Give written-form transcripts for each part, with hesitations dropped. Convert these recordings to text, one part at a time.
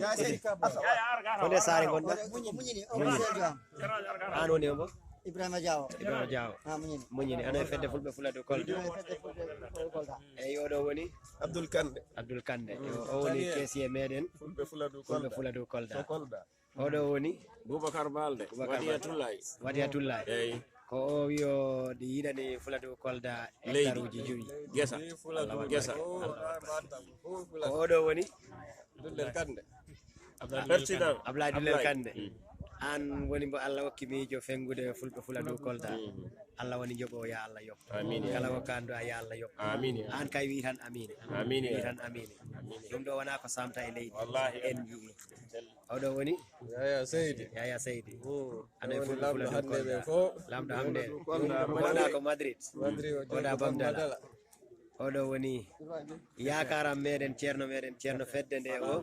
an fonde sare gonɗa an woni o bo Ibrahima Diaw Ibrahima Diaw muñini ana e fedde fulɓe Fuladu Kolda eyyi oɗo woni Abdoul Kande o woni keesiye meɗen fulɓe Fuladu Kolda oɗo woni Boubacar Balde Wadiyatullahi eyyi ko o wiyo ɗi yiɗani Fuladu Kolda hectare uji 5 gesa ko oɗo woni Dullel Kande président Ablaye Dullel Kande an woni mbo Allah hokki miijo fengude fulɓe Fuladu Kolda Allah woni jogo ya Allah yokk kala ko kandu ya Allah yokk an kay wi tan amine wi tan amine ɗum ɗo wona ko samta e leydi en jii oɗo woni Yaya Seydi ana e fulɓe Fuladu Kolda lamɗo hamde wona ko Madrid oɗa Bamdala oɗo woni yakaram meɗen ceerno fedde nde o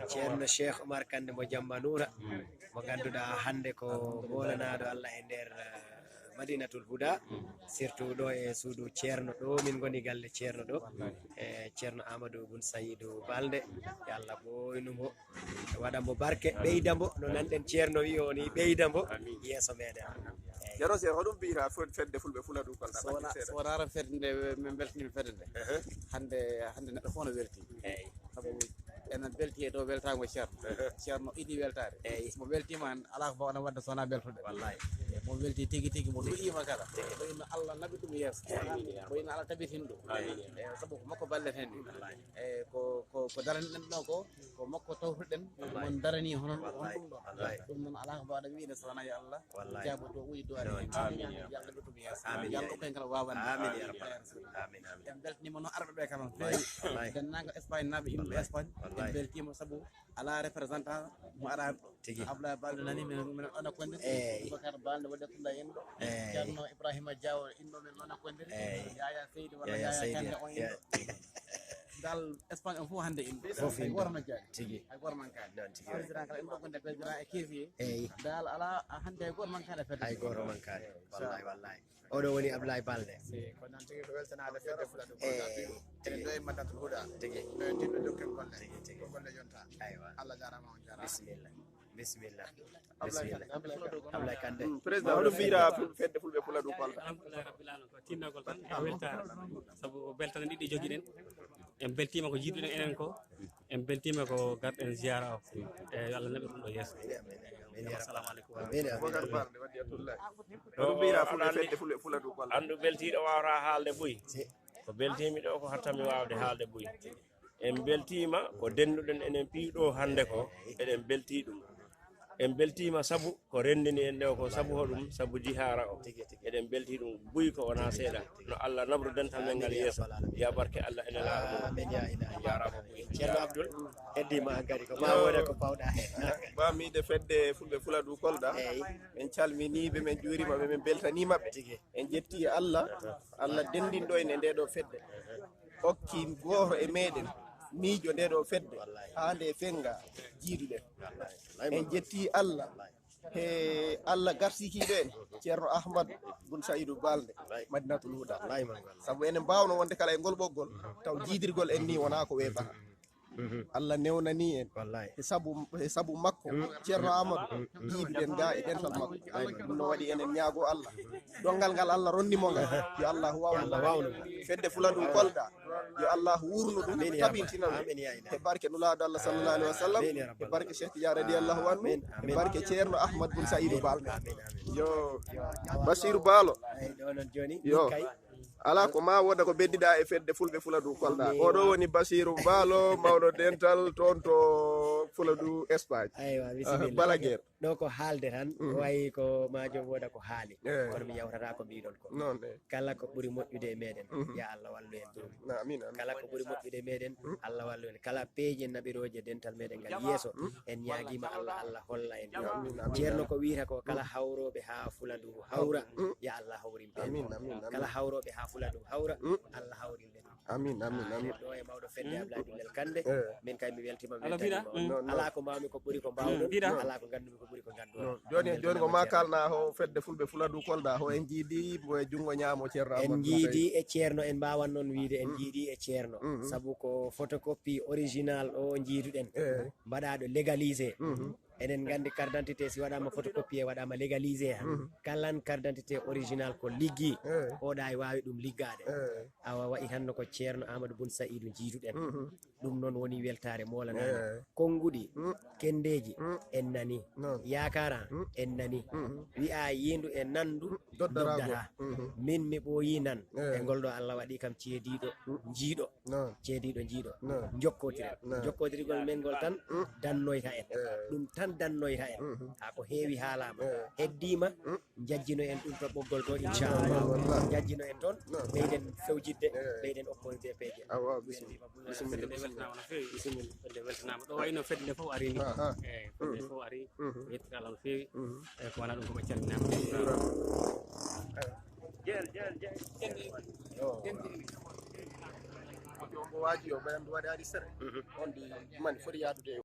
ceerno Cheikh Oumar Kande mo Jamba Noura mo ganduɗa hande ko bolanaɗo Allah e nder Madinatul Huda surtout ɗo e suudu ceerno ɗo min goni galle ceerno ɗo e ceerno Amadou Boun Saïdou Balde yo Allah ɓoynumo waɗanmo barke ɓeydamo no nanɗen ceerno wi o ni ɓeydamo yeeso meɗen jaro se hoɗum mbiyata fedde fulɓe Fuladu Kolda so wonara fedde nde min beltanima fedde nde hande neɗɗo fof no welti sabu enen belti e dow weltago ceerno iɗi weltade mo weltima ala ko bawɗa wadde sowona beltude wallahi mo welti tigui mo ɗoyima kala ɗoyno Allah naɓi ɗum yeeso ɗoyno Allah tabitino ɗum sabu ko makko ballet hen e ko daraniɗen ɗo ko makko tawtuɗen mon darani honon ɗum ɗo ɗum noon ala ko bawɗa wiide sowona yo Allah jaabo to uji do ari yalla naɓi ɗum yeeso yalla ɗum kala wawande en beltanima no arɓeɓe kala fewi dennago Espagne naɓe yimɓe Espagne en beltima sabu ala représentant mo ara Abdoulaye Balde nani min ona kondir Boubacar Balde Wadiyatullahi en ɗo ceerno Ibrahima Diaw inɗo min ona kondir Yaya Seydi walla Yaya Kande on en dal Espagne on fof hande inde hay goto no jaari hay goto man kaani président kala en ɗo gonde président e keefiye dal ala hande hay goto man kaani e fedde hay goto man kaani wallahi oɗo woni Abdoulaye Balde ko nan tigi ɗo weltanade fedde Fuladu Kolda ene ɗo e Madinatul Huda tigi ɗo e tinɗo dokken golle ko golle yonta Allah jarama on jarama bisimilla Abdoulaye Kande président hoɗum mbiyata fedde fulɓe Fuladu Kolda alhamdulillahi rabbil alamin ko tinnagol tan e weltare sabu beltane ɗiɗi joguiɗen en beltima ko jiiɗuɗen enen ko en beltima ko garɗen ziyara o e yo Allah naɓe ɗum ɗo yeeso assalamu aleykum Boubacar Balde Wadiyatullahi hoɗum mbiyata fedde fulɓe Fuladu Kolda andu beltiɗo wawata haalde ɓuyi ko beltimi ɗo ko hattami wawde haalde ɓuyi en beltima ko denduɗen enen piiɗo hande ko eɗen belti ɗum en beltima sabu ko rendini en ɗo ko sabu hoɗum sabu jihara o eɗen belti ɗum ɓuyi ko wona seeɗa no Allah nabru dental men ngal yeeso ya barke Allah ene laaɗo jarama ɓuyi ceerno Abdoul heddima hankadi ko ma wona ko pawɗa hen bamide fedde fulɓe Fuladu Kolda en calminiɓe men juurimaɓe men beltanimaɓe en jetti Allah dendinɗo en e nde ɗo fedde hokki goto e meɗen miijo nde ɗo fedde ha nde fenga jiiduɗen en jetti Allah he Allah garsikiɗo en ceerno Ahmadou Boun Saïdou Balde Madinatul Huda sabu enen mbawno wonde kala e ngol ɓoggol taw jiidirgol en ni wona ko weɓata Allah newnani en e sabu makko ceerno Amadou jiiduɗen ga e dental makko ɗum no waɗi enen ñaago Allah dongal ngal Allah ronnimo ngal yo Allah wawno fedde Fuladu Kolda yo Allah wurno ɗum tabintina ɗum e barke nulaɗo Allah sallallahu alaihi wa sallam e barke Cheikh Tidiane radiyallahu anhu e barke ceerno Ahmadou Boun Saïdou Balde yo Bassirou Balo yo ala ko ma woda ko beddiɗa e fedde fulɓe Fuladu Kolda oɗo woni Bassirou Balo mawɗo dental toon to Fuladu Espagne Balaguer ɗo ko haalde tan wayi ko majum woda ko haali kono mi yawtata ko mbiɗon ko kala ko ɓuuri moƴƴude e meɗen ya Allah wallu en kala ko ɓuuri moƴƴude e meɗen Allah wallu en kala peeje naɓiroje dental meɗen ngal yeeso en ñaguima Allah holla en ceerno ko wiyata ko kala hawroɓe ha Fuladu hawra ya Allah hawrin ɓe kala hawroɓe ha fula ɗum hawra Allah hawri nden amin amin amin ɗo e mawɗo fedde Ablaye Dulel Kande min kay mi weltima Alo, Bira. ala ko mbawmi ko ɓuuri ko mbawɗon ala ko gandumi ko ɓuuri ko ganduɗon joni ko ma kalna ho fedde fulɓe Fuladu Kolda ho en jiidi e jungo ñaamo ceerno en jiidi e ceerno en mbawan noon wiide en jiidi e ceerno sabu ko photocopie original o jiiduɗen mbaɗaɗo légalisé enen gandi carte d'identité si waɗama photocopie waɗama légalisé han kalan carte d'identité original ko liggi oɗa e wawi ɗum liggade awa waɗi tan ko ceerno Amadou Boun Saïdou jiiduɗen ɗum noon woni weltare molanade konguɗi kendeji en nani yakara en nani wi'a yindu e nandu doddata min mi ɓooyi nan e ngolɗo Allah waɗi kam ceediɗo jiiɗo ceediɗo jiiɗo jokkotirgol men ngol tan dannoyta en ɗum tan dannoyta en ha ko heewi haalama heddima jajjino en ɗum to ɓoggol to inchallah jajjino en toon ɓeyden fewjidde ɓeyden opportunité peeje fedde nde weltanama no feewi fedde weltanama ɗo wayno fedde nde fof ari ni eyi fedde fof ari yettira Allah no feewi eyi ko wona ɗum koɓe calminama omo waaji o ɓayam ɗum waɗi ari sere on ɗi mani foti yaadude